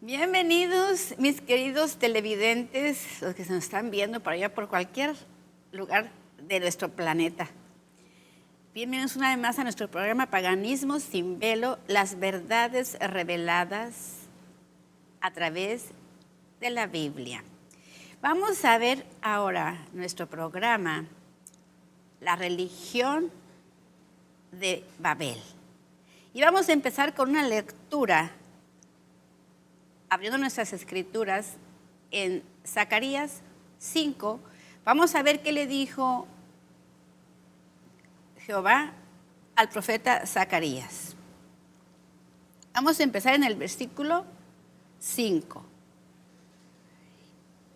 Bienvenidos, mis queridos televidentes, los que se nos están viendo por allá, por cualquier lugar de nuestro planeta. Bienvenidos una vez más a nuestro programa Paganismo sin Velo, las verdades reveladas a través de la Biblia. Vamos a ver ahora nuestro programa, la religión de Babel. Y vamos a empezar con una lectura abriendo nuestras escrituras en Zacarías 5, vamos a ver qué le dijo Jehová al profeta Zacarías. Vamos a empezar en el versículo 5.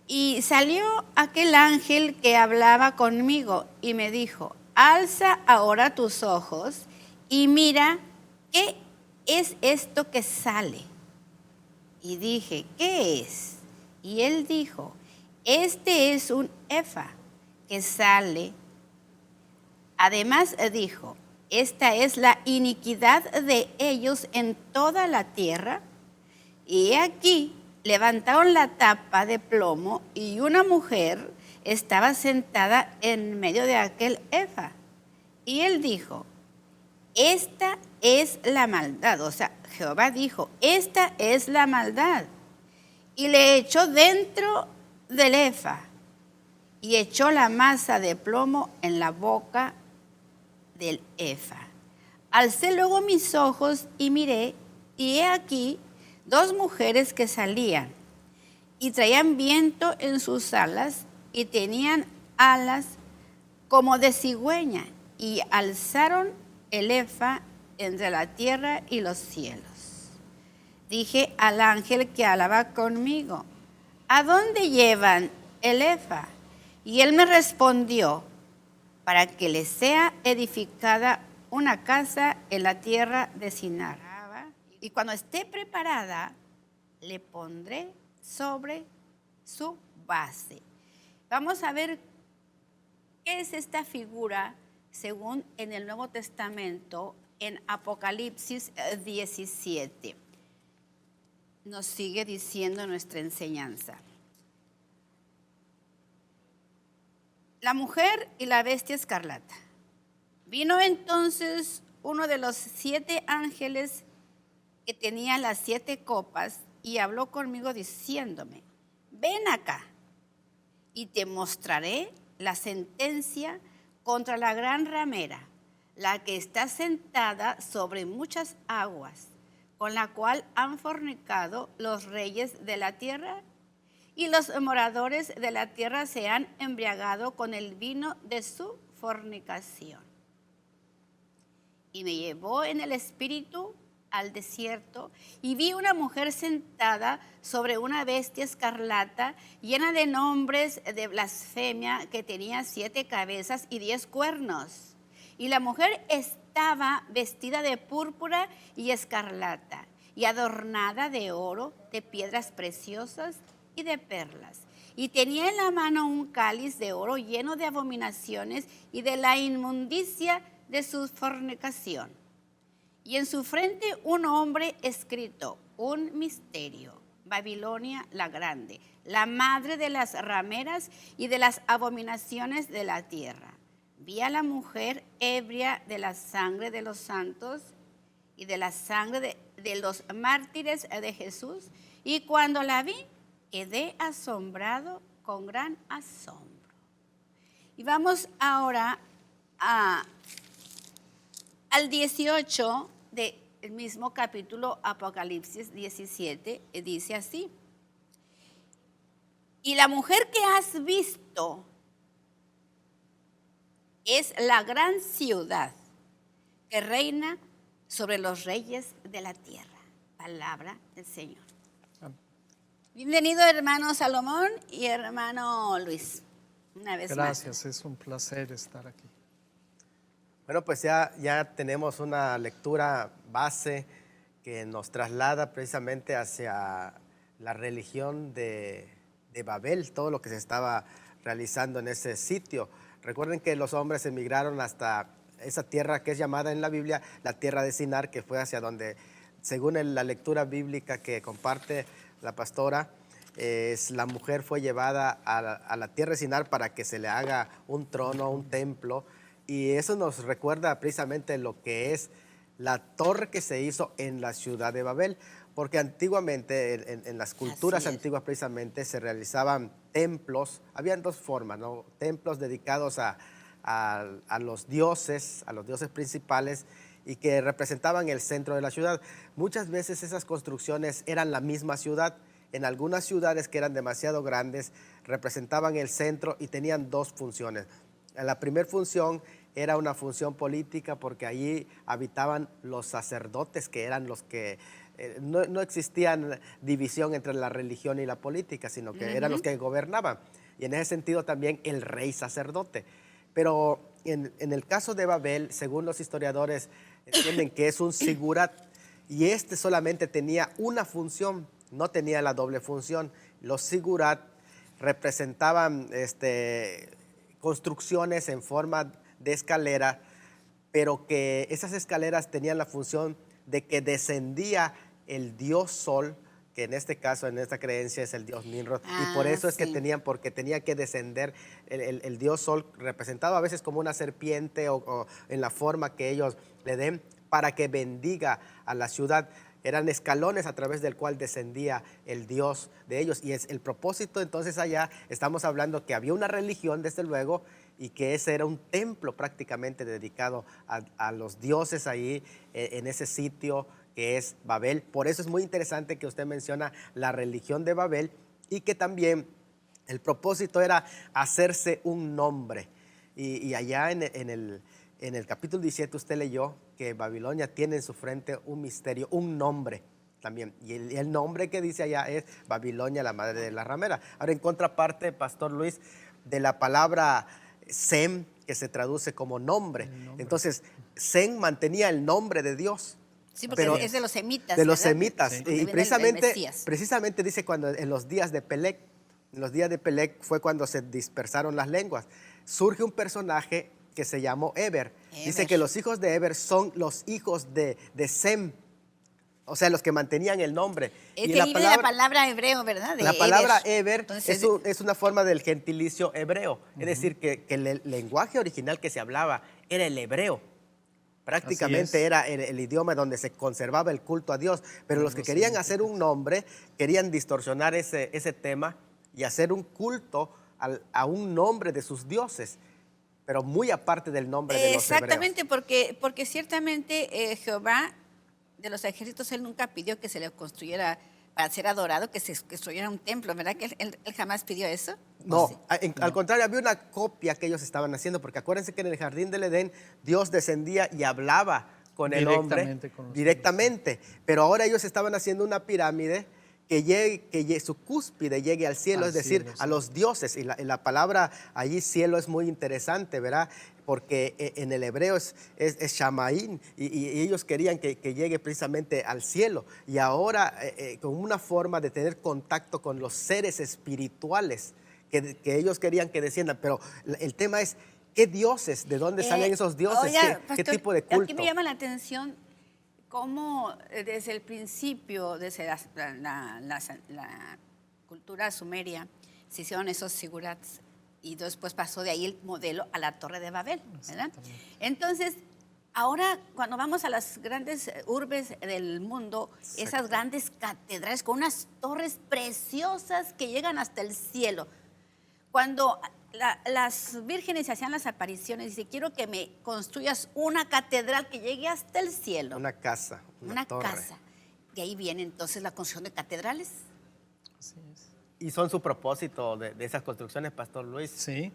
Y salió aquel ángel que hablaba conmigo y me dijo, alza ahora tus ojos y mira qué es esto que sale. Y dije, ¿qué es? Y él dijo, este es un efa que sale. Además dijo, esta es la iniquidad de ellos en toda la tierra. Y aquí levantaron la tapa de plomo y una mujer estaba sentada en medio de aquel efa. Y él dijo, esta es la maldad. O sea, Jehová dijo, esta es la maldad. Y le echó dentro del efa y echó la masa de plomo en la boca del efa. Alcé luego mis ojos y miré, y he aquí dos mujeres que salían y traían viento en sus alas y tenían alas como de cigüeña y alzaron el efa entre la tierra y los cielos. Dije al ángel que hablaba conmigo, ¿a dónde llevan el efa? Y él me respondió, para que le sea edificada una casa en la tierra de Sinar. Y cuando esté preparada, le pondré sobre su base. Vamos a ver qué es esta figura según en el Nuevo Testamento, en Apocalipsis 17. Nos sigue diciendo nuestra enseñanza. La mujer y la bestia escarlata. Vino entonces uno de los 7 ángeles que tenía las 7 copas y habló conmigo diciéndome, ven acá y te mostraré la sentencia contra la gran ramera, la que está sentada sobre muchas aguas, con la cual han fornicado los reyes de la tierra, y los moradores de la tierra se han embriagado con el vino de su fornicación. Y me llevó en el espíritu al desierto, y vi una mujer sentada sobre una bestia escarlata, llena de nombres de blasfemia, que tenía 7 cabezas y 10 cuernos. Y la mujer estaba vestida de púrpura y escarlata, y adornada de oro, de piedras preciosas y de perlas. Y tenía en la mano un cáliz de oro lleno de abominaciones y de la inmundicia de su fornicación. Y en su frente un hombre escrito, un misterio, Babilonia la grande, la madre de las rameras y de las abominaciones de la tierra. Vi a la mujer ebria de la sangre de los santos y de la sangre de los mártires de Jesús. Y cuando la vi, quedé asombrado con gran asombro. Y vamos ahora al 18 del mismo capítulo, Apocalipsis 17, dice así. Y la mujer que has visto es la gran ciudad que reina sobre los reyes de la tierra. Palabra del Señor. Bienvenido, hermano Salomón y hermano Luis, una vez más. Gracias, es un placer estar aquí. Bueno, pues ya tenemos una lectura base que nos traslada precisamente hacia la religión de Babel, todo lo que se estaba realizando en ese sitio. Recuerden que los hombres emigraron hasta esa tierra que es llamada en la Biblia la tierra de Sinar, que fue hacia donde, según la lectura bíblica que comparte la pastora, la mujer fue llevada a la tierra de Sinar para que se le haga un trono, un templo, y eso nos recuerda precisamente lo que es la torre que se hizo en la ciudad de Babel, porque antiguamente en las culturas antiguas precisamente se realizaban templos, habían dos formas, ¿no? Templos dedicados a los dioses principales, y que representaban el centro de la ciudad. Muchas veces esas construcciones eran la misma ciudad. En algunas ciudades que eran demasiado grandes representaban el centro y tenían dos funciones. La primera función era una función política, porque allí habitaban los sacerdotes, que eran los que no existían división entre la religión y la política, sino que eran los que gobernaban. Y en ese sentido también el rey sacerdote. Pero en el caso de Babel, según los historiadores, entienden que es un sigurat, y este solamente tenía una función, no tenía la doble función. Los sigurat representaban construcciones en forma de escalera, pero que esas escaleras tenían la función de que descendía el dios Sol, que en este caso, en esta creencia, es el dios Nimrod. Y por eso es que porque tenía que descender el dios Sol, representado a veces como una serpiente o en la forma que ellos le den, para que bendiga a la ciudad. Eran escalones a través del cual descendía el Dios de ellos. Y es el propósito, entonces allá estamos hablando que había una religión, desde luego, y que ese era un templo prácticamente dedicado a los dioses ahí, en ese sitio que es Babel. Por eso es muy interesante que usted menciona la religión de Babel, y que también el propósito era hacerse un nombre. Y allá en el capítulo 17 usted leyó que Babilonia tiene en su frente un misterio, un nombre también. Y el nombre que dice allá es Babilonia, la madre de la ramera. Ahora, en contraparte, Pastor Luis, de la palabra Sem, que se traduce como nombre. Entonces, Sem mantenía el nombre de Dios. Sí, porque es de los semitas. De los ¿verdad? semitas. Sí. Y precisamente dice cuando en los días de Pelec, fue cuando se dispersaron las lenguas. Surge un personaje que se llamó Eber. Dice que los hijos de Eber son los hijos de Sem, o sea, los que mantenían el nombre. Y la palabra hebreo, ¿verdad? La palabra Eber es una forma del gentilicio hebreo. Es decir, que el lenguaje original que se hablaba era el hebreo. Prácticamente era el idioma donde se conservaba el culto a Dios. Pero los que querían hacer un nombre, querían distorsionar ese tema y hacer un culto a un nombre de sus dioses, pero muy aparte del nombre de los exactamente, hebreos. porque ciertamente Jehová de los ejércitos, él nunca pidió que se le construyera, para ser adorado, que se construyera un templo, ¿verdad? Que él jamás pidió eso. No, sí. Al contrario, había una copia que ellos estaban haciendo, porque acuérdense que en el jardín del Edén Dios descendía y hablaba con el hombre directamente, pero ahora ellos estaban haciendo una pirámide que su cúspide llegue al cielo, es decir, cielo, a los dioses. Y la palabra allí cielo es muy interesante, ¿verdad? Porque en el hebreo es Shamaín, y ellos querían que llegue precisamente al cielo. Y ahora con una forma de tener contacto con los seres espirituales que ellos querían que desciendan. Pero el tema es, ¿qué dioses? ¿De dónde salen esos dioses? Oiga, ¿Qué tipo de culto? Aquí me llama la atención cómo desde el principio, desde la cultura sumeria, se hicieron esos sigurats, y después pasó de ahí el modelo a la Torre de Babel, ¿verdad? Entonces, ahora cuando vamos a las grandes urbes del mundo, esas grandes catedrales con unas torres preciosas que llegan hasta el cielo, cuando las vírgenes hacían las apariciones, dice, quiero que me construyas una catedral que llegue hasta el cielo. Una casa, una torre. Casa. De ahí viene entonces la construcción de catedrales. Así es. ¿Y son su propósito de esas construcciones, Pastor Luis? Sí.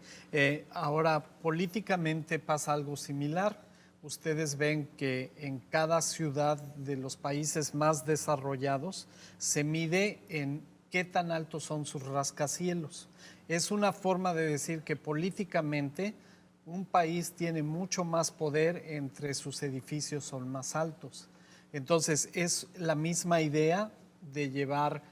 Ahora, políticamente pasa algo similar. Ustedes ven que en cada ciudad de los países más desarrollados se mide en qué tan altos son sus rascacielos. Es una forma de decir que políticamente un país tiene mucho más poder entre sus edificios son más altos. Entonces es la misma idea de llevar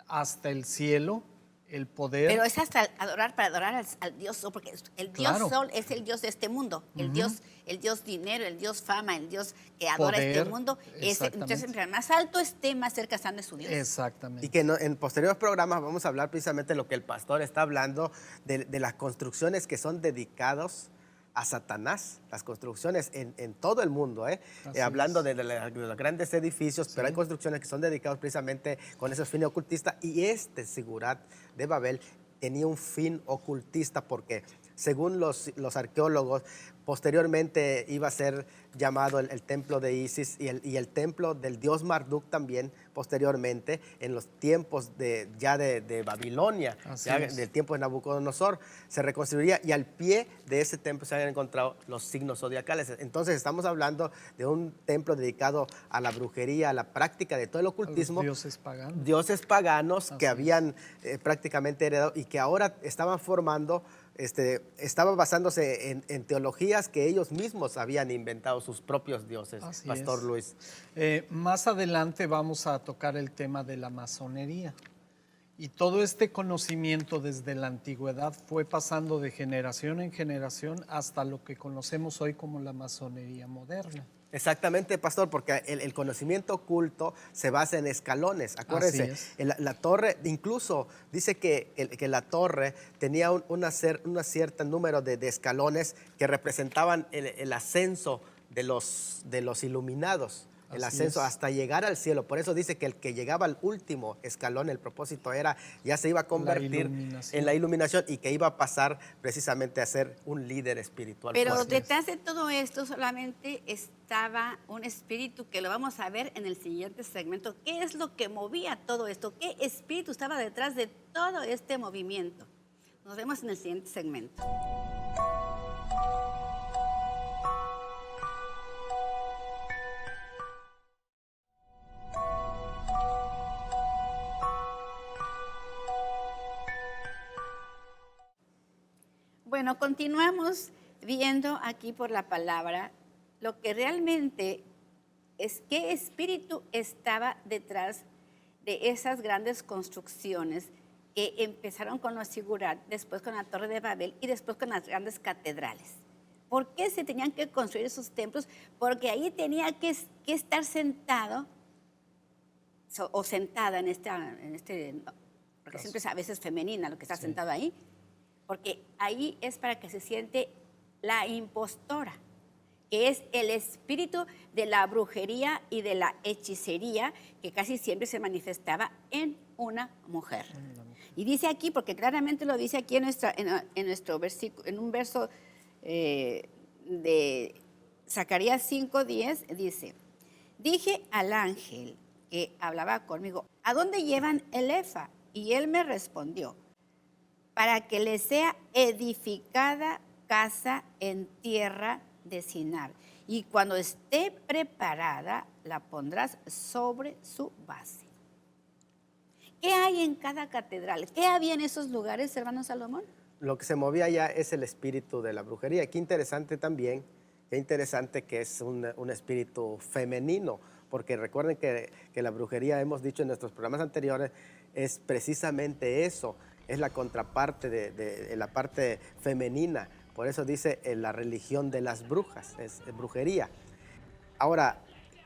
hasta el cielo el poder. Pero es hasta adorar para adorar al Dios Sol, porque el Dios Claro. Sol es el Dios de este mundo, el Dios dinero, el Dios fama, el Dios que adora este Poder, mundo. exactamente. Entonces, entre más alto esté, más cerca están de su Dios. Exactamente. Y que en posteriores programas vamos a hablar precisamente de lo que el pastor está hablando, de las construcciones que son dedicados a Satanás, las construcciones en todo el mundo, hablando de los grandes edificios, pero hay construcciones que son dedicadas precisamente con esos fines ocultistas, y Sigurat de Babel tenía un fin ocultista porque, según los arqueólogos, posteriormente iba a ser llamado el templo de Isis y el templo del dios Marduk también, posteriormente, en los tiempos de Babilonia, del tiempo de Nabucodonosor, se reconstruiría, y al pie de ese templo se habían encontrado los signos zodiacales. Entonces estamos hablando de un templo dedicado a la brujería, a la práctica de todo el ocultismo. Los dioses paganos. Dioses paganos que es. habían prácticamente heredado y que ahora estaban formando, estaban basándose en teologías que ellos mismos habían inventado, sus propios dioses, Así Pastor es. Luis. Más adelante vamos a tocar el tema de la masonería. Y todo este conocimiento desde la antigüedad fue pasando de generación en generación hasta lo que conocemos hoy como la masonería moderna. Exactamente, pastor, porque el conocimiento oculto se basa en escalones. Acuérdense, la torre, incluso dice que la torre tenía un cierto número de escalones que representaban el ascenso de los iluminados. El ascenso hasta llegar al cielo. Por eso dice que el que llegaba al último escalón, el propósito era, ya se iba a convertir en la iluminación, y que iba a pasar precisamente a ser un líder espiritual. Pero detrás de todo esto solamente estaba un espíritu que lo vamos a ver en el siguiente segmento. ¿Qué es lo que movía todo esto? ¿Qué espíritu estaba detrás de todo este movimiento? Nos vemos en el siguiente segmento. Bueno, continuamos viendo aquí por la palabra lo que realmente es, qué espíritu estaba detrás de esas grandes construcciones que empezaron con los Sigurat, después con la Torre de Babel y después con las grandes catedrales. ¿Por qué se tenían que construir esos templos? Porque ahí tenía que estar sentado o sentada porque siempre es a veces femenina lo que está sentado ahí, porque ahí es para que se siente la impostora, que es el espíritu de la brujería y de la hechicería que casi siempre se manifestaba en una mujer. Y dice aquí, porque claramente lo dice aquí en nuestro versículo, en un verso de Zacarías 5:10, dice: dije al ángel que hablaba conmigo, ¿a dónde llevan el efa? Y él me respondió: para que le sea edificada casa en tierra de Sinar, y cuando esté preparada la pondrás sobre su base. ¿Qué hay en cada catedral? ¿Qué había en esos lugares, hermano Salomón? Lo que se movía allá es el espíritu de la brujería. Qué interesante también, qué interesante que es un espíritu femenino, porque recuerden que la brujería, hemos dicho en nuestros programas anteriores, es precisamente eso, es la contraparte de la parte femenina. Por eso dice la religión de las brujas, es brujería. Ahora,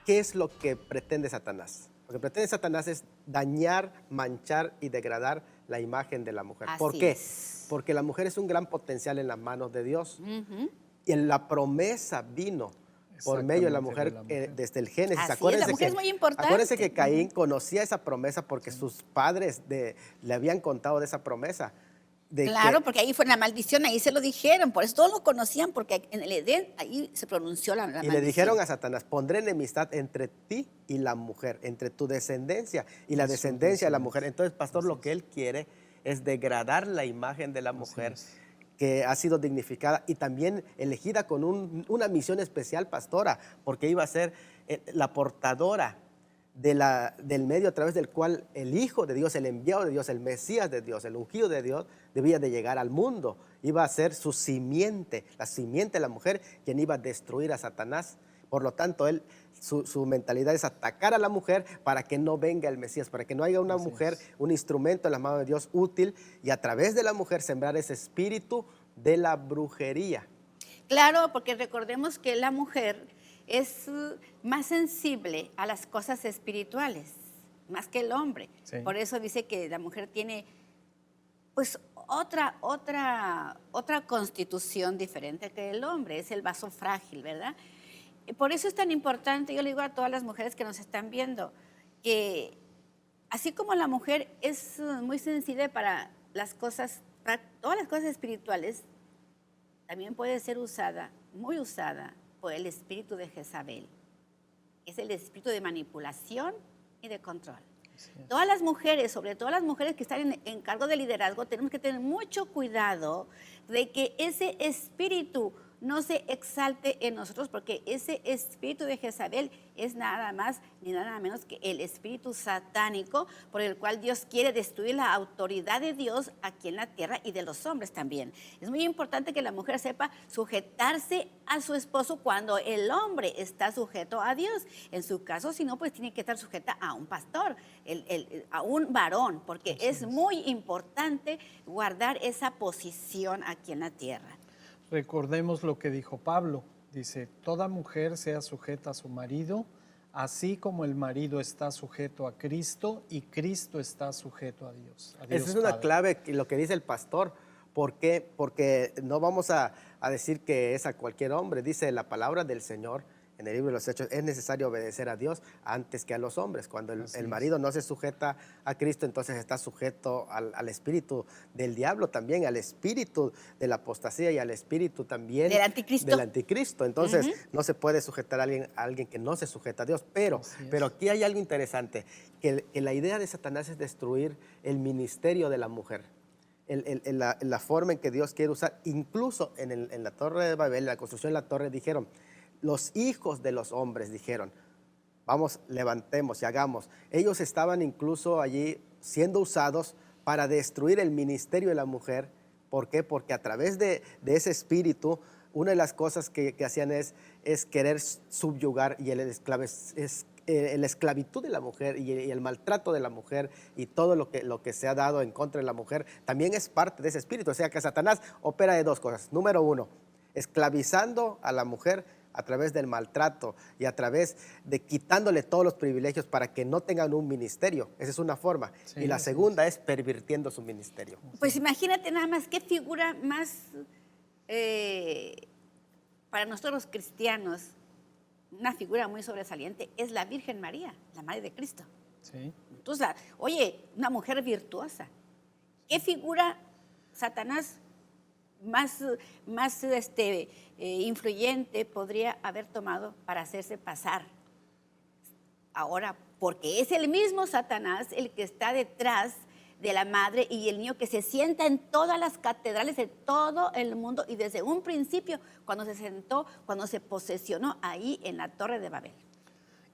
¿qué es lo que pretende Satanás? Lo que pretende Satanás es dañar, manchar y degradar la imagen de la mujer. ¿Por qué? Porque la mujer es un gran potencial en las manos de Dios. Y en la promesa vino por medio de la mujer, desde el Génesis. La mujer es muy importante. Acuérdense que Caín conocía esa promesa porque sus padres le habían contado de esa promesa. Claro, porque ahí fue la maldición, ahí se lo dijeron, por eso todos lo conocían, porque en el Edén ahí se pronunció la maldición. Y le dijeron a Satanás: pondré enemistad entre ti y la mujer, entre tu descendencia y la descendencia de la mujer. Entonces, pastor, lo que él quiere es degradar la imagen de la mujer, que ha sido dignificada y también elegida con una misión especial, pastora, porque iba a ser la portadora del medio a través del cual el Hijo de Dios, el enviado de Dios, el Mesías de Dios, el ungido de Dios, debía de llegar al mundo. Iba a ser su simiente, la simiente de la mujer, quien iba a destruir a Satanás. Por lo tanto, su mentalidad es atacar a la mujer para que no venga el Mesías, para que no haya una mujer, un instrumento en la mano de Dios útil, y a través de la mujer sembrar ese espíritu de la brujería. Claro, porque recordemos que la mujer es más sensible a las cosas espirituales, más que el hombre. Sí. Por eso dice que la mujer tiene pues otra constitución diferente que el hombre, es el vaso frágil, ¿verdad? Por eso es tan importante, yo le digo a todas las mujeres que nos están viendo, que así como la mujer es muy sensible para las cosas, para todas las cosas espirituales, también puede ser usada, muy usada, por el espíritu de Jezabel. Es el espíritu de manipulación y de control. Todas las mujeres, sobre todo las mujeres que están en cargo de liderazgo, tenemos que tener mucho cuidado de que ese espíritu no se exalte en nosotros, porque ese espíritu de Jezabel es nada más ni nada menos que el espíritu satánico por el cual Dios quiere destruir la autoridad de Dios aquí en la tierra y de los hombres también. Es muy importante que la mujer sepa sujetarse a su esposo cuando el hombre está sujeto a Dios. En su caso, si no, pues tiene que estar sujeta a un pastor, a un varón, porque es muy importante guardar esa posición aquí en la tierra. Recordemos lo que dijo Pablo. Dice, toda mujer sea sujeta a su marido, así como el marido está sujeto a Cristo y Cristo está sujeto a Dios. Esa es una Padre. clave, lo que dice el pastor. ¿Por qué? Porque no vamos a decir que es a cualquier hombre. Dice la palabra del Señor en el libro de los Hechos, es necesario obedecer a Dios antes que a los hombres. Cuando el marido no se sujeta a Cristo, entonces está sujeto al espíritu del diablo también, al espíritu de la apostasía y al espíritu también del anticristo. Entonces, no se puede sujetar a alguien que no se sujeta a Dios. Pero aquí hay algo interesante, que la idea de Satanás es destruir el ministerio de la mujer. La forma en que Dios quiere usar, incluso en la Torre de Babel, la construcción de la torre, dijeron, los hijos de los hombres dijeron, vamos, levantemos y hagamos. Ellos estaban incluso allí siendo usados para destruir el ministerio de la mujer. ¿Por qué? Porque a través de ese espíritu, una de las cosas que hacían es querer subyugar, y la esclavitud de la mujer y el maltrato de la mujer y todo lo que se ha dado en contra de la mujer también es parte de ese espíritu. O sea que Satanás opera de dos cosas. Número uno, esclavizando a la mujer a través del maltrato y a través de quitándole todos los privilegios para que no tengan un ministerio. Esa es una forma. Sí, y la segunda es pervirtiendo su ministerio. Pues imagínate nada más qué figura más para nosotros los cristianos, una figura muy sobresaliente es la Virgen María, la Madre de Cristo. Sí. Entonces, oye, una mujer virtuosa. ¿Qué figura Satanás más influyente podría haber tomado para hacerse pasar? Ahora, porque es el mismo Satanás el que está detrás de la madre y el niño, que se sienta en todas las catedrales de todo el mundo, y desde un principio, cuando se sentó, cuando se posesionó ahí en la Torre de Babel.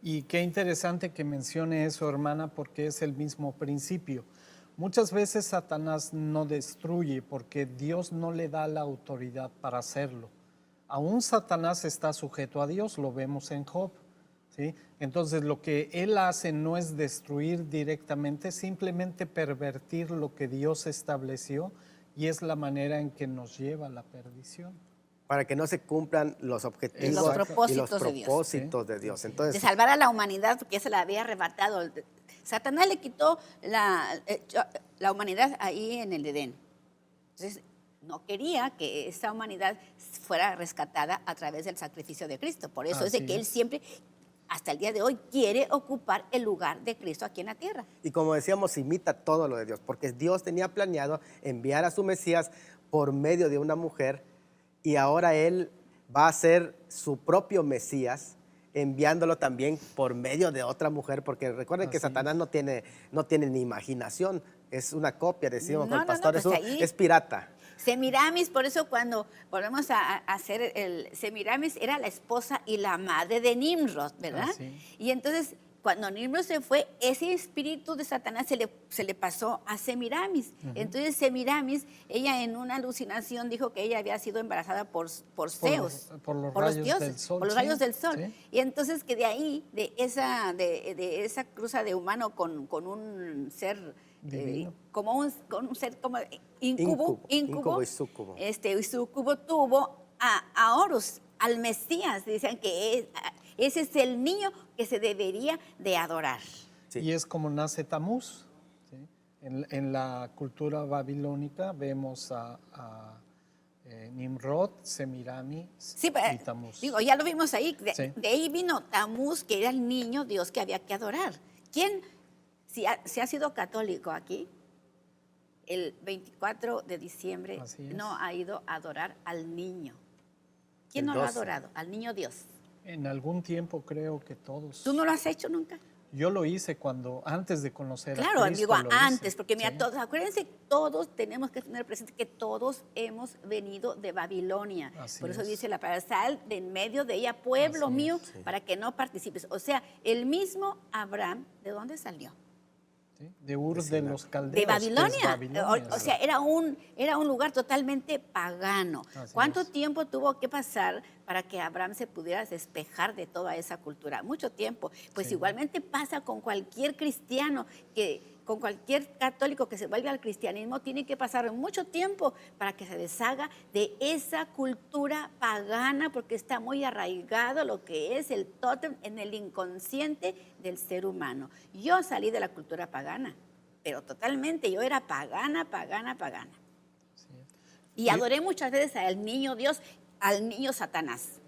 Y qué interesante que mencione eso, hermana, porque es el mismo principio. Muchas veces Satanás no destruye porque Dios no le da la autoridad para hacerlo. Aún Satanás está sujeto a Dios, lo vemos en Job, ¿sí? Entonces lo que él hace no es destruir directamente, simplemente pervertir lo que Dios estableció, y es la manera en que nos lleva a la perdición. Para que no se cumplan los objetivos los propósitos, y los propósitos de Dios. Entonces, de salvar a la humanidad, porque ya se la había arrebatado. Satanás le quitó la humanidad ahí en el Edén. Entonces, no quería que esa humanidad fuera rescatada a través del sacrificio de Cristo. Por eso es de que él siempre, hasta el día de hoy, quiere ocupar el lugar de Cristo aquí en la tierra. Y como decíamos, imita todo lo de Dios, porque Dios tenía planeado enviar a su Mesías por medio de una mujer, y ahora él va a ser su propio Mesías, enviándolo también por medio de otra mujer, porque recuerden que Satanás no tiene ni imaginación, es una copia, decimos con el pastor, es pirata. Semiramis, por eso cuando volvemos a hacer Semiramis era la esposa y la madre de Nimrod, ¿verdad? Y entonces cuando Nimrod se fue, ese espíritu de Satanás se le pasó a Semiramis. Entonces Semiramis, ella en una alucinación dijo que ella había sido embarazada por Zeus, por los por los rayos dioses, del sol, por los sí, rayos del sol. sí. Y entonces que de ahí, de esa cruza de humano con un ser Divino. con un ser como Incubo y súcubo. y súcubo tuvo a Horus, al Mesías. Dicen que ese es el niño que se debería de adorar. Sí. Y es como nace Tamuz. ¿Sí? En la cultura babilónica vemos a Nimrod, Semiramis Sí, pero, y Tamuz. digo, ya lo vimos ahí. Sí. De ahí vino Tamuz, que era el niño Dios que había que adorar. ¿Quién, si ha sido católico aquí, el 24 de diciembre Así es. no ha ido a adorar al niño? ¿Quién El no lo ha 12. adorado? Al niño Dios. En algún tiempo creo que todos. ¿Tú no lo has hecho nunca? Yo lo hice antes de conocer Claro, a Cristo. digo, lo hice. antes, porque mira, Sí. acuérdense, todos tenemos que tener presente que todos hemos venido de Babilonia. Así Por eso es. dice la palabra, sal de en medio de ella, pueblo Así mío, es, sí. para que no participes. O sea, el mismo Abraham, ¿de dónde salió? ¿Sí? De Ur De de Sinar. los Caldeos. De que es Babilonia. Babilonia, O sea, era un lugar totalmente pagano. Así ¿Cuánto es. tiempo tuvo que pasar para que Abraham se pudiera despejar de toda esa cultura? Mucho tiempo. Pues Sí. igualmente pasa con cualquier cristiano, con cualquier católico que se vuelve al cristianismo, tiene que pasar mucho tiempo para que se deshaga de esa cultura pagana, porque está muy arraigado lo que es el tótem en el inconsciente del ser humano. Yo salí de la cultura pagana, pero totalmente, yo era pagana. Sí. Y adoré muchas veces al niño Dios, al niño Satanás.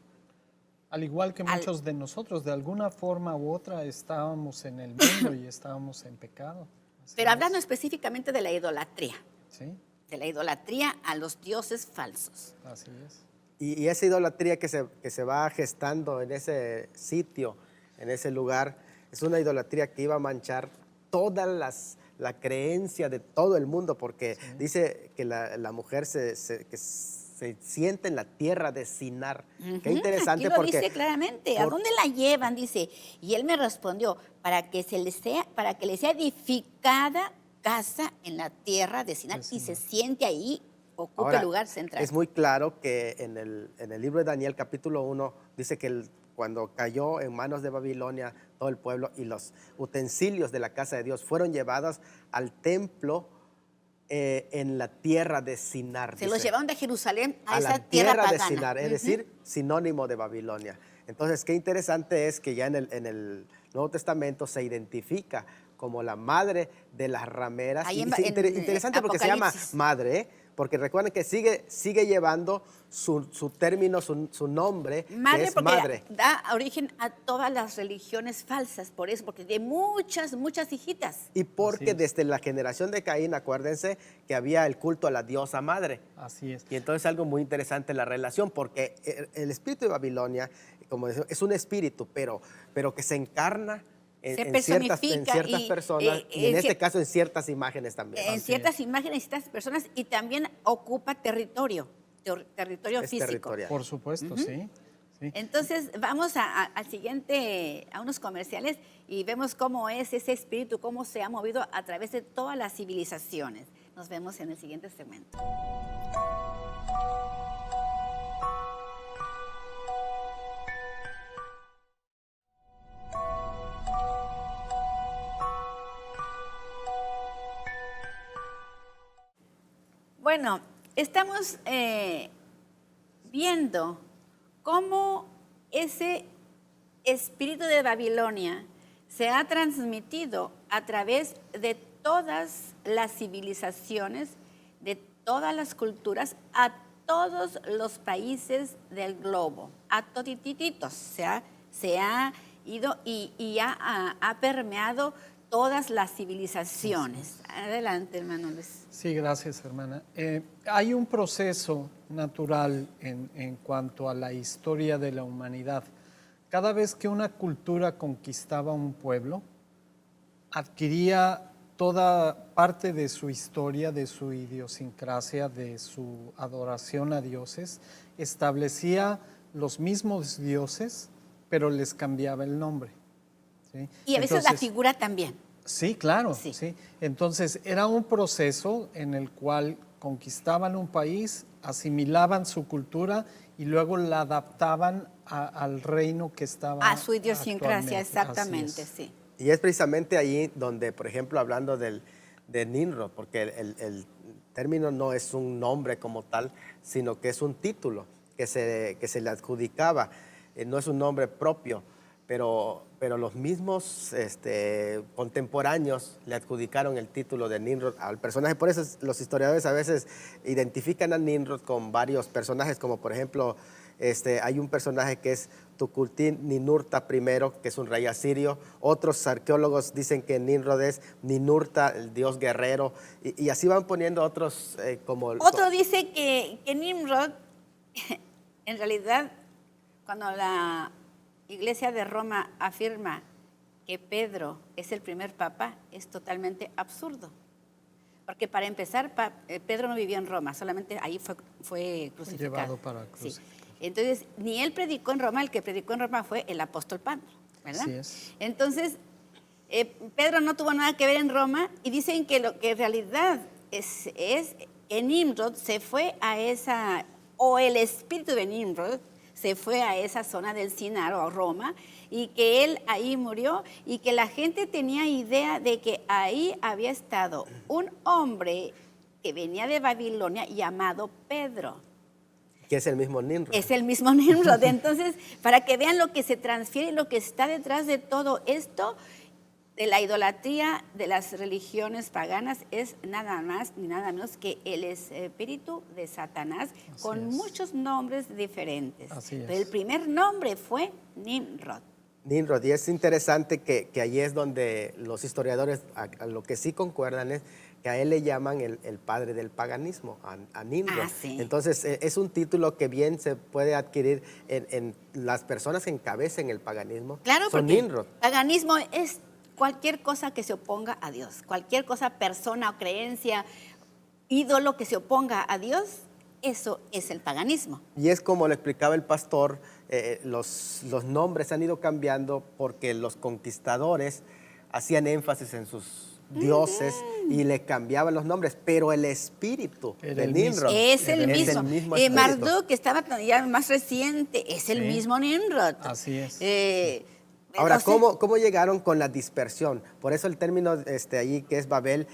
Al igual que muchos de nosotros, de alguna forma u otra estábamos en el mundo y estábamos en pecado. Así Pero es. hablando específicamente de la idolatría, Sí, de la idolatría a los dioses falsos. así es. Y esa idolatría que se va gestando en ese sitio, en ese lugar, es una idolatría que iba a manchar toda la creencia de todo el mundo, porque dice que la mujer que se siente en la tierra de Sinar. Qué interesante, Aquí lo porque dice claramente. ¿A dónde la llevan? Dice. Y él me respondió, para que le sea edificada casa en la tierra de Sinar y se siente ahí, ocupe ahora, el lugar central. es muy claro que en el libro de Daniel, capítulo 1, dice que cuando cayó en manos de Babilonia todo el pueblo y los utensilios de la casa de Dios fueron llevados al templo en la tierra de Sinar. Se los dice. llevaron de Jerusalén a A esa la tierra tierra de pagana. Sinar, es decir, sinónimo de Babilonia. Entonces, qué interesante es que ya en el Nuevo Testamento se identifica como la madre de las rameras. Ahí Y en interesante porque se llama Apocalipsis. madre, ¿eh? Porque recuerden que sigue llevando su término, su nombre, que Madre, es porque madre. da origen a todas las religiones falsas, por eso, porque de muchas hijitas. Y porque Así es. desde la generación de Caín, acuérdense que había el culto a la diosa madre. Así es. Y entonces algo muy interesante la relación, porque el espíritu de Babilonia, como decimos, es un espíritu, pero que se encarna Se en ciertas personifica personas y en este caso en ciertas imágenes también. En Así ciertas es. imágenes, ciertas personas, y también ocupa territorio Es físico. territorial. Por supuesto, sí. Sí. Entonces, vamos al siguiente, a unos comerciales, y vemos cómo es ese espíritu, cómo se ha movido a través de todas las civilizaciones. Nos vemos en el siguiente segmento. Bueno, estamos viendo cómo ese espíritu de Babilonia se ha transmitido a través de todas las civilizaciones, de todas las culturas, a todos los países del globo, a toditititos. Se ha ido y ha permeado todas las civilizaciones. Adelante, hermano Luis. Sí, gracias, hermana. Hay un proceso natural en cuanto a la historia de la humanidad. Cada vez que una cultura conquistaba un pueblo, adquiría toda parte de su historia, de su idiosincrasia, de su adoración a dioses, establecía los mismos dioses, pero les cambiaba el nombre. ¿sí? Y a veces la Entonces, figura también. sí, claro, Sí. sí. Entonces, era un proceso en el cual conquistaban un país, asimilaban su cultura y luego la adaptaban al reino que estaba A su idiosincrasia, actualmente. exactamente, Así es. sí. Y es precisamente allí donde, por ejemplo, hablando de Nimrod, porque el término no es un nombre como tal, sino que es un título que se le adjudicaba. No es un nombre propio, pero los mismos contemporáneos le adjudicaron el título de Nimrod al personaje. Por eso los historiadores a veces identifican a Nimrod con varios personajes, como por ejemplo, hay un personaje que es Tukulti-Ninurta I, que es un rey asirio. Otros arqueólogos dicen que Nimrod es Ninurta, el dios guerrero. Y así van poniendo otros como... Otro dice que Nimrod, en realidad, cuando la Iglesia de Roma afirma que Pedro es el primer papa, es totalmente absurdo. Porque para empezar, Pedro no vivió en Roma, solamente ahí fue crucificado. Llevado para Sí. crucificar. Entonces, ni él predicó en Roma, el que predicó en Roma fue el apóstol Pablo, ¿verdad? Así es. Entonces, Pedro no tuvo nada que ver en Roma y dicen que lo que en realidad es que Nimrod se fue a esa, o el espíritu de Nimrod se fue a esa zona del Sinar o Roma, y que él ahí murió y que la gente tenía idea de que ahí había estado un hombre que venía de Babilonia llamado Pedro. Que es el mismo Nimrod. Es el mismo Nimrod. Entonces, para que vean lo que se transfiere y lo que está detrás de todo esto, de la idolatría de las religiones paganas, es nada más ni nada menos que el espíritu de Satanás, Así con es. muchos nombres diferentes. Así es. Pero el primer nombre fue Nimrod. Nimrod, y es interesante que allí es donde los historiadores a lo que sí concuerdan es que a él le llaman el padre del paganismo, a Nimrod. Ah, sí. Entonces es un título que bien se puede adquirir en las personas que encabecen el paganismo. Claro, son porque Nimrod. paganismo es cualquier cosa que se oponga a Dios, cualquier cosa, persona o creencia, ídolo que se oponga a Dios, eso es el paganismo. Y es como lo explicaba el pastor, los nombres han ido cambiando porque los conquistadores hacían énfasis en sus dioses y le cambiaban los nombres, pero el espíritu Era de el mismo. Nimrod Es el mismo. espíritu. Marduk, que estaba ya más reciente, es el Sí. mismo Nimrod. Así es. Ahora, Entonces, ¿cómo llegaron con la dispersión? Por eso el término allí que es Babel,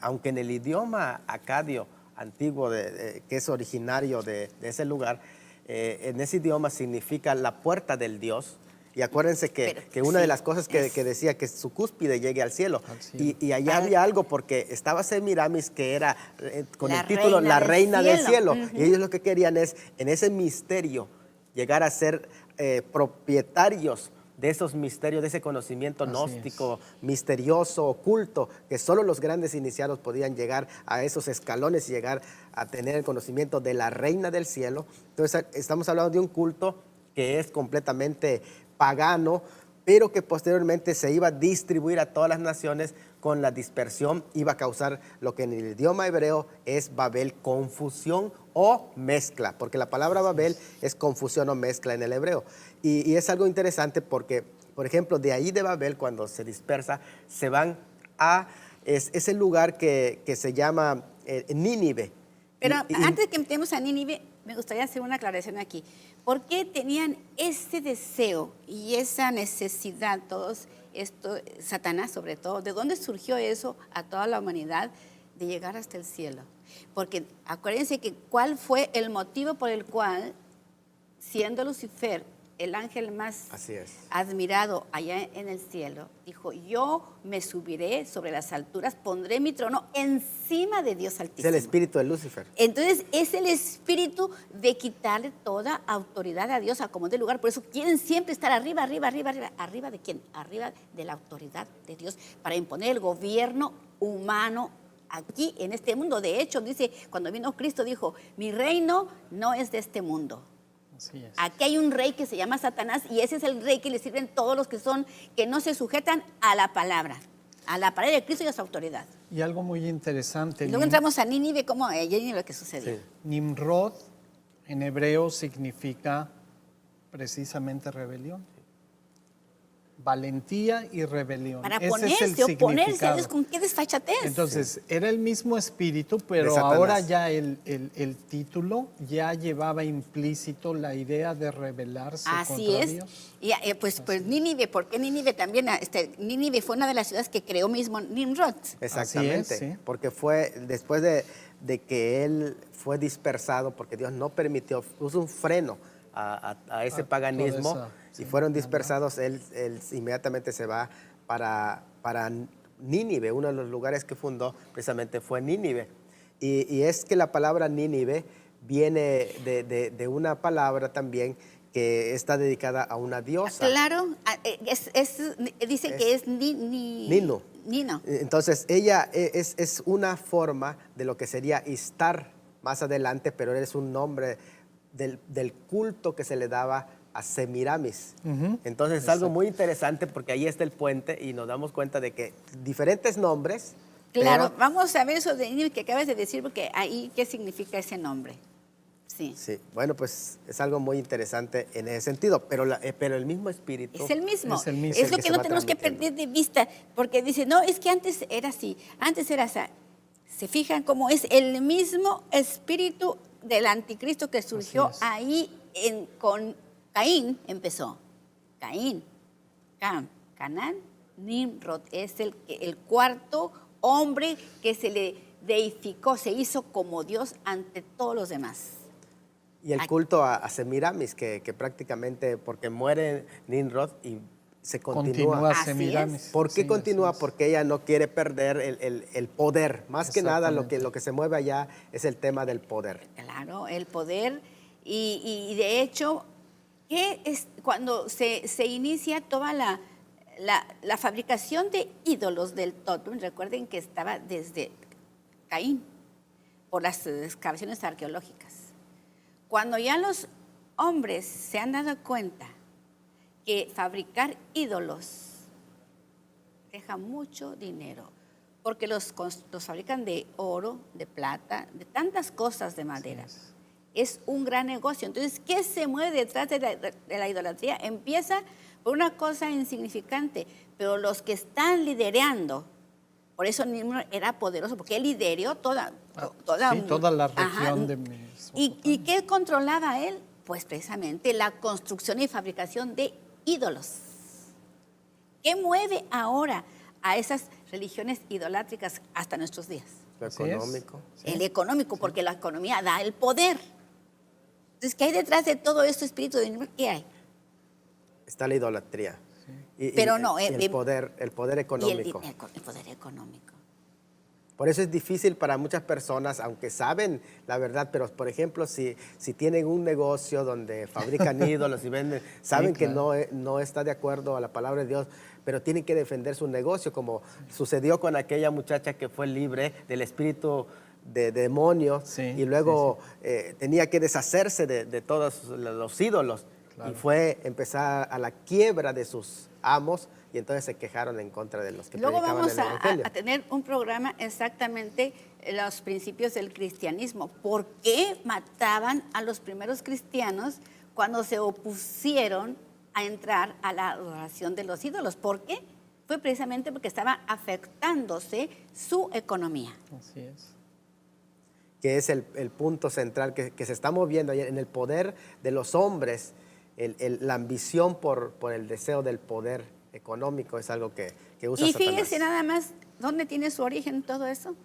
aunque en el idioma acadio antiguo, que es originario de ese lugar, en ese idioma significa la puerta del Dios. Y acuérdense que una sí, de las cosas que decía que su cúspide llegue al cielo. Al cielo. Y allá había algo, porque estaba Semiramis, que era con La el título reina La del Reina del cielo. Cielo. Y ellos lo que querían es, en ese misterio, llegar a ser propietarios de esos misterios, de ese conocimiento Así gnóstico, misterioso, oculto, que solo los grandes iniciados podían llegar a esos escalones y llegar a tener el conocimiento de la Reina del Cielo. Entonces, estamos hablando de un culto que es completamente pagano, pero que posteriormente se iba a distribuir a todas las naciones. Con la dispersión iba a causar lo que en el idioma hebreo es Babel, confusión o mezcla, porque la palabra Babel es confusión o mezcla en el hebreo. Y es algo interesante porque, por ejemplo, de ahí de Babel, cuando se dispersa, se van a ese lugar que se llama Nínive. pero antes de que entremos a Nínive, me gustaría hacer una aclaración aquí. ¿Por qué tenían ese deseo y esa necesidad todos, Satanás sobre todo? ¿De dónde surgió eso a toda la humanidad de llegar hasta el cielo? Porque acuérdense que cuál fue el motivo por el cual, siendo Lucifer el ángel más Así es. admirado allá en el cielo, dijo: yo me subiré sobre las alturas, pondré mi trono encima de Dios Es Altísimo. el espíritu de Lucifer. Entonces es el espíritu de quitarle toda autoridad a Dios, a como de lugar. Por eso quieren siempre estar arriba, arriba, arriba, arriba. ¿Arriba de quién? Arriba de la autoridad de Dios, para imponer el gobierno humano aquí en este mundo. De hecho, dice, cuando vino Cristo dijo: mi reino no es de este mundo. Así es. Aquí hay un rey que se llama Satanás, y ese es el rey que le sirven todos los que no se sujetan a la palabra de Cristo y a su autoridad. Y algo muy interesante. Y luego entramos a Nínive, como Nínive que sucedió. Sí. Nimrod en hebreo significa precisamente rebelión. valentía y rebelión. Para Ese es ponerse, el oponerse a significado. Dios, ¿con qué desfachatez? Entonces, era el mismo espíritu, pero Satanás. ahora ya el título ya llevaba implícito la idea de rebelarse Así contra es. Dios. Y, pues Nínive, ¿por qué Nínive también? Nínive fue una de las ciudades que creó mismo Nimrod. Exactamente, Así es, sí. porque fue después de que él fue dispersado, porque Dios no permitió, puso un freno a ese paganismo, toda esa, y sí, fueron maldad. dispersados, él inmediatamente se va para Nínive. Uno de los lugares que fundó precisamente fue Nínive. Y es que la palabra Nínive viene de una palabra también que está dedicada a una diosa. Claro, dice que es Nino. Nino. Entonces, ella es una forma de lo que sería Istar más adelante, pero es un nombre del culto que se le daba a Semiramis. Entonces, es algo muy interesante porque ahí está el puente y nos damos cuenta de que diferentes nombres. Claro, pero- vamos a ver eso de Nínive que acabas de decir, porque ahí, ¿qué significa ese nombre? Sí. Sí, bueno, pues es algo muy interesante en ese sentido, pero el mismo espíritu. Es el mismo. Es el mismo. Es lo que que se no va tenemos que transmitiendo. perder de vista, porque dice, no, es que antes era así, antes era así. Se fijan cómo es el mismo espíritu del anticristo que surgió Así es. ahí con Caín, empezó. Caín, Canán, Nimrod, es el cuarto hombre que se le deificó, se hizo como Dios ante todos los demás. Y el culto a Semiramis, que prácticamente, porque muere Nimrod y se continúa. Así Semiramis. ¿Por qué Sí, continúa? así es. Porque ella no quiere perder el poder. Más que nada, Exactamente. lo que se mueve allá es el tema del poder. Claro, el poder. Y de hecho, ¿qué es cuando se inicia toda la fabricación de ídolos del tótem? Recuerden que estaba desde Caín, por las excavaciones arqueológicas. Cuando ya los hombres se han dado cuenta que fabricar ídolos deja mucho dinero, porque los fabrican de oro, de plata, de tantas cosas de madera. Es un gran negocio. Entonces, ¿qué se mueve detrás de la idolatría? Empieza por una cosa insignificante, pero los que están liderando, por eso Nimrod era poderoso, porque él lideró toda la región de Mesopotamia. ¿Y qué controlaba él? Pues precisamente la construcción y fabricación de ídolos. ¿Qué mueve ahora a esas religiones idolátricas hasta nuestros días? Lo Así es. económico. El económico, porque la economía da el poder. Entonces, ¿qué hay detrás de todo esto, espíritu de Nimrod? ¿Qué hay? Está la idolatría. Pero no, y el poder económico. El poder económico. Por eso es difícil para muchas personas, aunque saben la verdad, pero por ejemplo, si tienen un negocio donde fabrican ídolos y venden, saben claro. que no está de acuerdo a la palabra de Dios, pero tienen que defender su negocio, como sucedió con aquella muchacha que fue libre del espíritu de demonio, Sí, y luego tenía que deshacerse de todos los ídolos. Claro. Y fue empezar a la quiebra de sus amos, y entonces se quejaron en contra de los que Luego predicaban vamos el evangelio. a tener un programa exactamente los principios del cristianismo. ¿Por qué mataban a los primeros cristianos cuando se opusieron a entrar a la adoración de los ídolos? ¿Por qué? Fue precisamente porque estaba afectándose su economía. Así es. Que es el punto central que se está moviendo en el poder de los hombres. La ambición por el deseo del poder económico es algo que usa Y Satanás. fíjese nada más, ¿dónde tiene su origen todo eso?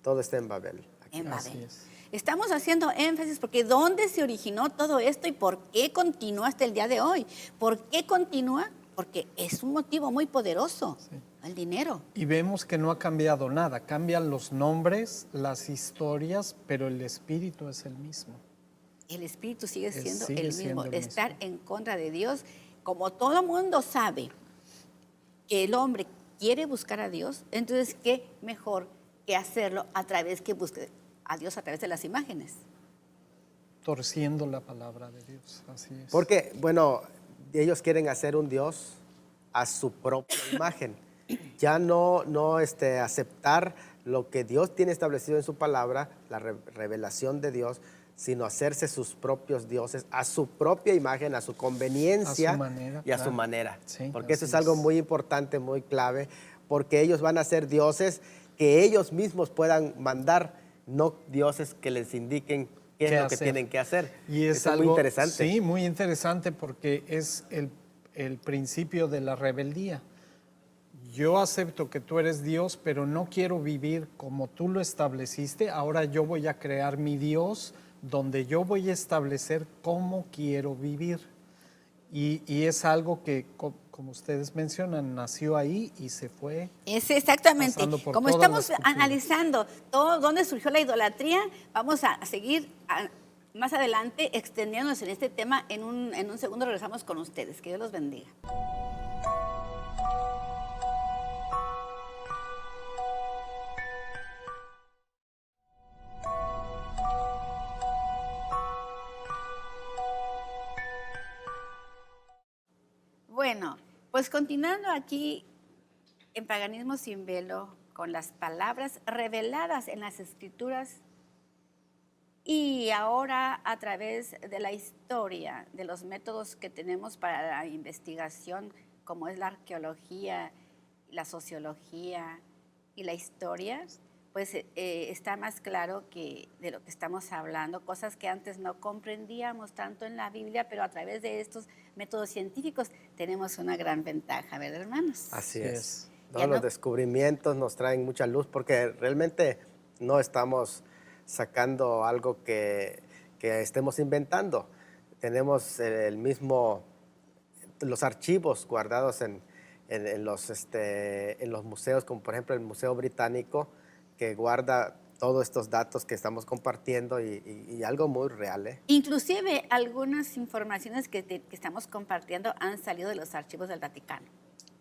Todo está en Babel. Aquí. En Así Babel. es. Estamos haciendo énfasis porque ¿dónde se originó todo esto y por qué continúa hasta el día de hoy? ¿Por qué continúa? Porque es un motivo muy poderoso, el dinero. Y vemos que no ha cambiado nada. Cambian los nombres, las historias, pero el espíritu es el mismo. El espíritu sigue siendo sigue el siendo mismo. el mismo. Estar en contra de Dios, como todo mundo sabe que el hombre quiere buscar a Dios, entonces qué mejor que hacerlo a través que busque a Dios a través de las imágenes. Torciendo la palabra de Dios. Así es. Porque, bueno, ellos quieren hacer un Dios a su propia imagen. Ya no aceptar lo que Dios tiene establecido en su palabra, la revelación de Dios, sino hacerse sus propios dioses a su propia imagen, a su conveniencia A su manera, y a su claro. manera. Sí, Porque eso así es algo es. muy importante, muy clave, porque ellos van a ser dioses que ellos mismos puedan mandar, no dioses que les indiquen qué es ¿Qué lo que hacer? tienen que hacer. Y es Eso algo, muy interesante. sí, muy interesante porque es el principio de la rebeldía. Yo acepto que tú eres Dios, pero no quiero vivir como tú lo estableciste. Ahora yo voy a crear mi Dios donde yo voy a establecer cómo quiero vivir. Y es algo que, como ustedes mencionan, nació ahí y se fue Es exactamente, pasando por como todas las estamos culturas. analizando todo dónde surgió la idolatría, vamos a seguir más adelante extendiéndonos en este tema. En un segundo regresamos con ustedes. Que Dios los bendiga. Bueno, pues continuando aquí en Paganismo sin Velo, con las palabras reveladas en las Escrituras y ahora a través de la historia, de los métodos que tenemos para la investigación, como es la arqueología, la sociología y la historia, pues está más claro que de lo que estamos hablando, cosas que antes no comprendíamos tanto en la Biblia, pero a través de estos métodos científicos tenemos una gran ventaja, ¿verdad, hermanos? Así Así es. es. Todos los descubrimientos nos traen mucha luz porque realmente no estamos sacando algo que estemos inventando. Tenemos el mismo, los archivos guardados en los museos, como por ejemplo el Museo Británico, que guarda todos estos datos que estamos compartiendo y algo muy real, ¿eh? Inclusive algunas informaciones que estamos compartiendo han salido de los archivos del Vaticano.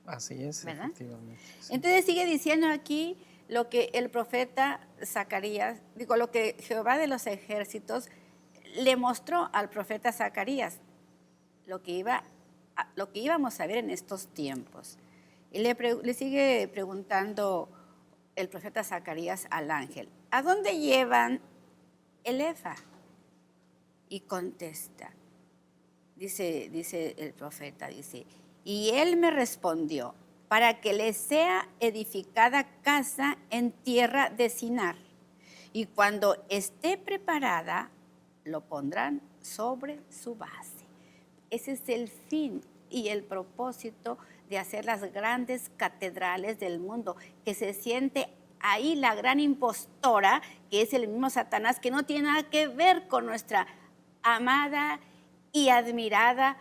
Así es, ¿Verdad? efectivamente. Sí. Entonces sigue diciendo aquí lo que el profeta Zacarías, lo que Jehová de los ejércitos le mostró al profeta Zacarías, lo que íbamos a ver en estos tiempos. Y le sigue preguntando el profeta Zacarías al ángel, ¿a dónde llevan el efa? Y contesta, dice el profeta, y él me respondió, para que le sea edificada casa en tierra de Sinar, y cuando esté preparada, lo pondrán sobre su base. Ese es el fin y el propósito de hacer las grandes catedrales del mundo, que se siente ahí la gran impostora, que es el mismo Satanás, que no tiene nada que ver con nuestra amada y admirada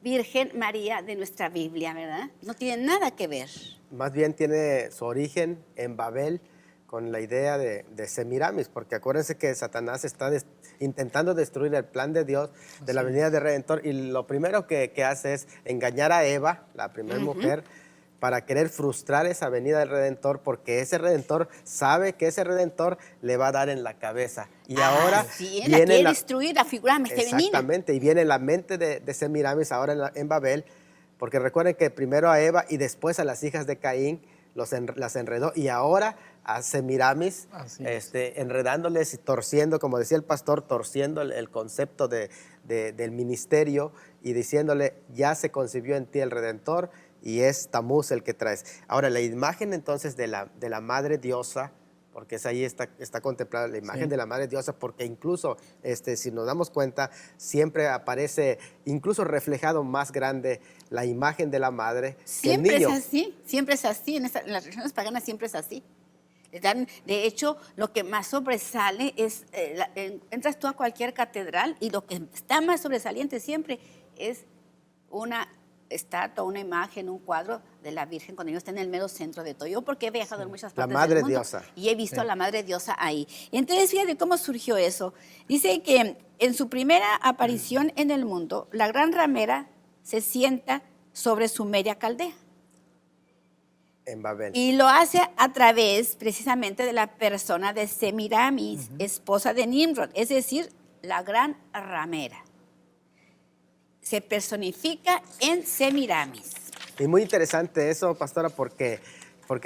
Virgen María de nuestra Biblia, ¿verdad? No tiene nada que ver. Más bien tiene su origen en Babel con la idea de Semiramis, porque acuérdense que Satanás está intentando destruir el plan de Dios de la venida del Redentor, y lo primero que hace es engañar a Eva, la primera mujer, para querer frustrar esa venida del Redentor, porque ese Redentor sabe que ese Redentor le va a dar en la cabeza. Y ahora sí, la quiere destruir, la figura femenina. Exactamente, y viene la mente de Semiramis ahora en Babel, porque recuerden que primero a Eva y después a las hijas de Caín las enredó, y ahora a Semiramis, enredándoles y torciendo, como decía el pastor, torciendo el concepto del ministerio y diciéndole, ya se concibió en ti el Redentor y es Tamuz el que traes. Ahora, la imagen entonces de la Madre Diosa, porque ahí está contemplada la imagen de la Madre Diosa, porque incluso, si nos damos cuenta, siempre aparece, incluso reflejado más grande, la imagen de la Madre que el niño. Siempre es así, en las religiones paganas siempre es así. De hecho, lo que más sobresale es, entras tú a cualquier catedral y lo que está más sobresaliente siempre es una estatua, una imagen, un cuadro de la Virgen cuando ella está en el mero centro de todo. Yo porque he viajado en muchas partes del mundo Diosa. Y he visto a la Madre Diosa ahí. Entonces, fíjate cómo surgió eso. Dice que en su primera aparición en el mundo, la gran ramera se sienta sobre Sumeria Caldea. En Babel. Y lo hace a través precisamente de la persona de Semiramis, esposa de Nimrod, es decir, la gran ramera. Se personifica en Semiramis. Y muy interesante eso, pastora, porque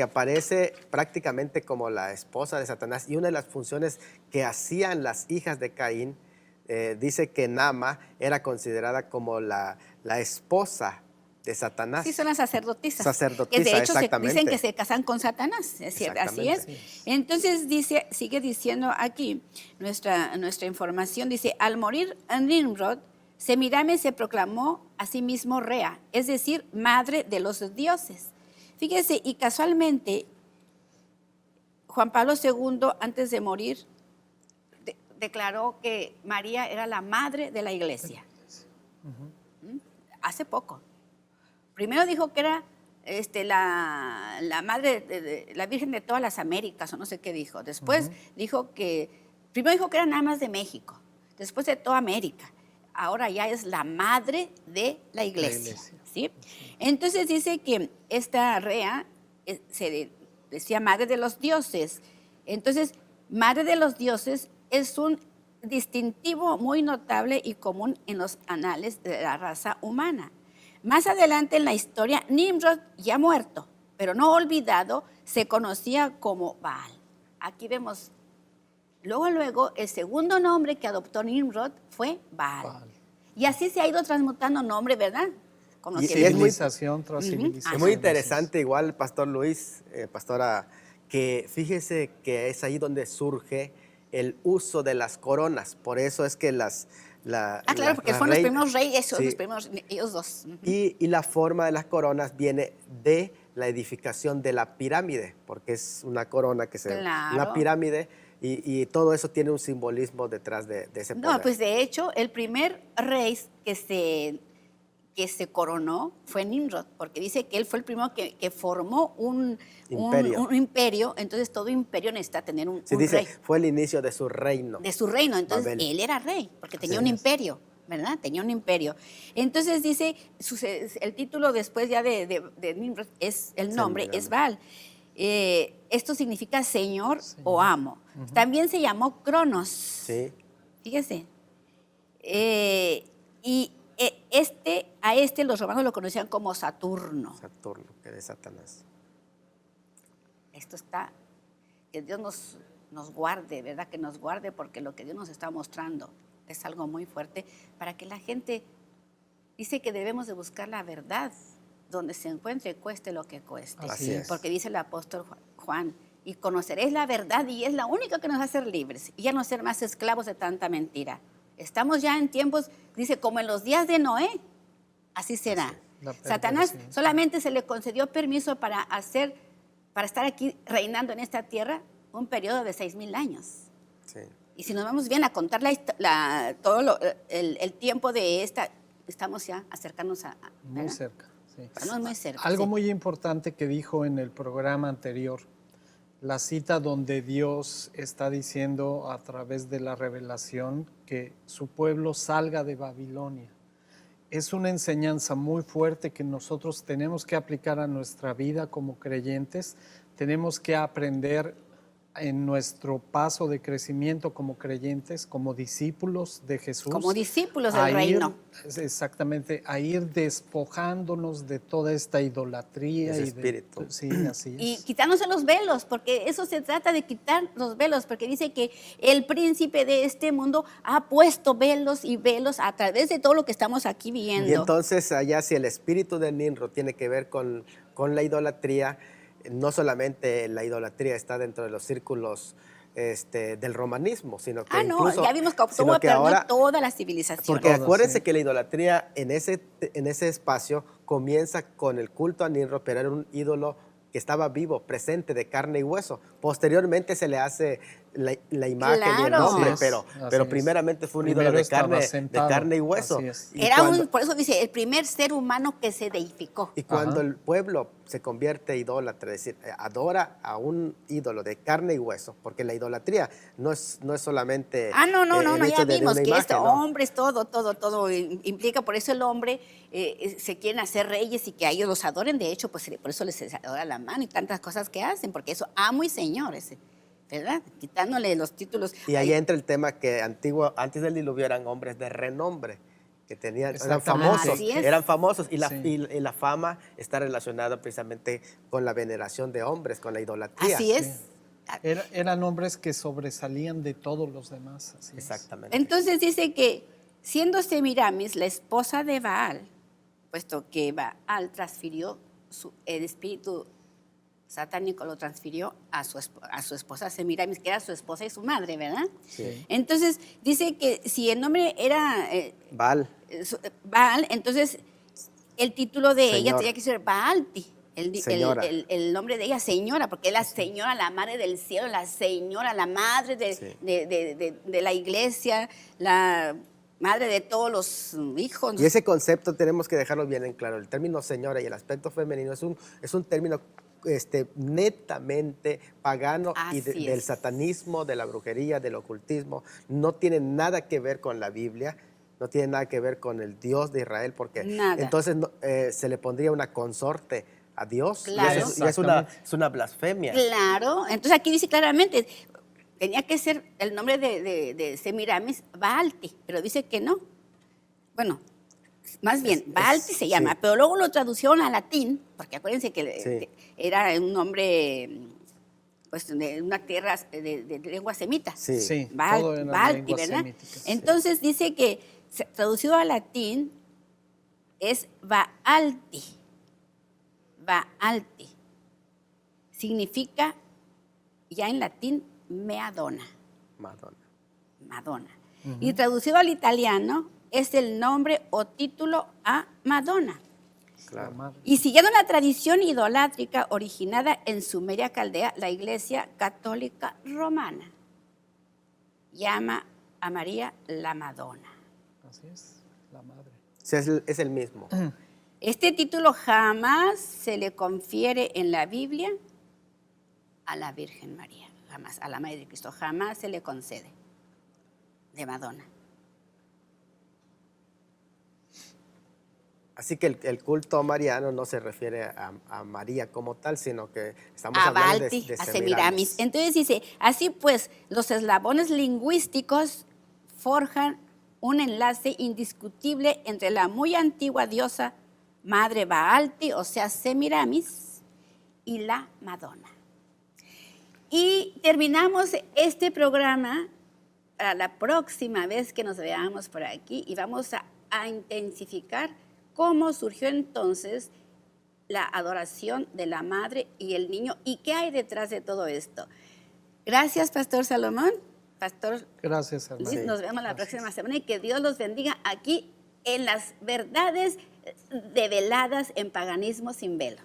aparece prácticamente como la esposa de Satanás, y una de las funciones que hacían las hijas de Caín dice que Nama era considerada como la esposa de Satanás. Sí, son las sacerdotisas. Sacerdotisa, que de hecho exactamente. dicen que se casan con Satanás, es cierto, así es. Entonces sigue diciendo aquí nuestra información, dice, al morir Nimrod, Semiramis se proclamó a sí mismo Rea, es decir, madre de los dioses. Fíjese, y casualmente, Juan Pablo II, antes de morir, declaró que María era la madre de la iglesia. Hace poco. Primero dijo que era la madre, de la Virgen de todas las Américas, o no sé qué dijo. Después primero dijo que era nada más de México, después de toda América. Ahora ya es la madre de la iglesia. ¿Sí? Entonces dice que esta Rea se decía madre de los dioses. Entonces, madre de los dioses es un distintivo muy notable y común en los anales de la raza humana. Más adelante en la historia, Nimrod, ya muerto, pero no olvidado, se conocía como Baal. Aquí vemos, luego, el segundo nombre que adoptó Nimrod fue Baal. Y así se ha ido transmutando nombre, ¿verdad? Y civilización tras civilización. Es muy interesante, igual, Pastor Luis, pastora, que fíjese que es ahí donde surge el uso de las coronas. Por eso es que claro, porque fueron los primeros reyes, sí. Ellos dos. Y la forma de las coronas viene de la edificación de la pirámide, porque es una corona que una pirámide, y todo eso tiene un simbolismo detrás de ese poder. No, pues de hecho, el primer rey que se coronó fue Nimrod, porque dice que él fue el primero que formó un imperio, entonces todo imperio necesita tener un dice, rey. Fue el inicio de su reino. De su reino, entonces Babel. Él era rey, porque tenía un imperio, ¿verdad? Tenía un imperio. Entonces dice, el título después ya de Nimrod, el nombre es Baal. Esto significa señor o amo. También se llamó Cronos. Sí. Fíjese. Y a los romanos lo conocían como Saturno. Saturno, que es Satanás. Esto está, que Dios nos guarde, ¿verdad? Que nos guarde, porque lo que Dios nos está mostrando es algo muy fuerte para que la gente dice que debemos de buscar la verdad donde se encuentre, cueste lo que cueste. Así es. Porque dice el apóstol Juan, y conoceréis la verdad y es la única que nos va a hacer libres y ya no ser más esclavos de tanta mentira. Estamos ya en tiempos, dice, como en los días de Noé, así será. Satanás solamente se le concedió permiso para estar aquí reinando en esta tierra un periodo de 6,000 años. Sí. Y si nos vamos bien a contar todo el tiempo de estamos ya acercándonos a... Muy cerca, sí. Estamos muy cerca. Algo muy importante que dijo en el programa anterior, la cita donde Dios está diciendo a través de la revelación que su pueblo salga de Babilonia. Es una enseñanza muy fuerte que nosotros tenemos que aplicar a nuestra vida como creyentes. Tenemos que aprender en nuestro paso de crecimiento como creyentes, como discípulos de Jesús. Como discípulos del reino. Exactamente, a ir despojándonos de toda esta idolatría. Ese espíritu. Sí, así es. Y quitándose los velos, porque eso se trata de quitar los velos, porque dice que el príncipe de este mundo ha puesto velos y velos a través de todo lo que estamos aquí viendo. Y entonces allá, si el espíritu de Nimrod tiene que ver con la idolatría, no solamente la idolatría está dentro de los círculos del romanismo, sino que incluso, ya vimos cómo perdió toda la civilización. Porque acuérdense que la idolatría en ese espacio comienza con el culto a Nimrod, pero era un ídolo que estaba vivo, presente, de carne y hueso. Posteriormente se le hace la imagen y el nombre, pero primeramente fue un ídolo de carne y hueso. Por eso dice, el primer ser humano que se deificó. Y cuando el pueblo se convierte idólatra, es decir, adora a un ídolo de carne y hueso, porque la idolatría no es solamente no, ya vimos que imagen, hombres, todo implica, por eso el hombre se quieren hacer reyes y que a ellos los adoren, de hecho, pues por eso les adora la mano y tantas cosas que hacen, porque eso amo y señor, ¿verdad? Quitándole los títulos. Y ahí entra el tema que antes del diluvio eran hombres de renombre, que eran famosos, y la fama está relacionada precisamente con la veneración de hombres, con la idolatría. Así es. Eran hombres que sobresalían de todos los demás. Así es. Exactamente. Entonces dice que siendo Semiramis la esposa de Baal, puesto que Baal transfirió el espíritu satánico, lo transfirió a su esposa Semiramis, que era su esposa y su madre, ¿verdad? Sí. Entonces dice que si el nombre era Baal. Baal, entonces el título de ella Señor. tenía que ser Baalti. Señora. El nombre de ella, señora, porque es la señora, la madre del cielo, la señora, la madre Sí. de la iglesia, la madre de todos los hijos. Y ese concepto tenemos que dejarlo bien en claro. El término señora y el aspecto femenino es un término netamente pagano y Así del es. satanismo, de la brujería, del ocultismo. No tiene nada que ver con la Biblia, no tiene nada que ver con el Dios de Israel, porque Nada. entonces se le pondría una consorte a Dios. Claro. Y es una blasfemia. Claro, entonces aquí dice claramente, tenía que ser el nombre de Semiramis Baalti, pero dice que no. Bueno, más bien, Baalti se llama, sí. pero luego lo traducieron al latín, porque acuérdense que Sí. era un nombre pues, de una tierra de lengua semita. Sí. Sí, Baalti, todo eran Baalti, lenguas ¿verdad? semíticas. Entonces dice que traducido al latín es Baalti. Baalti. Significa ya en latín Madonna. Madonna. Madonna. Y traducido al italiano es el nombre o título a Madonna. Claro. La madre. Y siguiendo la tradición idolátrica originada en Sumeria Caldea, la Iglesia Católica Romana llama a María la Madonna. Así es, la madre. Sí, es el mismo. Este título jamás se le confiere en la Biblia a la Virgen María, jamás, a la Madre de Cristo, jamás se le concede de Madonna. Así que el culto mariano no se refiere a María como tal, sino que estamos A hablando Baalti, de a Semiramis. Semiramis. Entonces dice, así pues, los eslabones lingüísticos forjan un enlace indiscutible entre la muy antigua diosa Madre Baalti, o sea, Semiramis, y la Madonna. Y terminamos este programa para la próxima vez que nos veamos por aquí y vamos a intensificar cómo surgió entonces la adoración de la madre y el niño y qué hay detrás de todo esto. Gracias, Pastor Salomón. Pastor Gracias, hermano. Luis, nos vemos la próxima semana y que Dios los bendiga aquí en las verdades develadas en Paganismo sin Velo.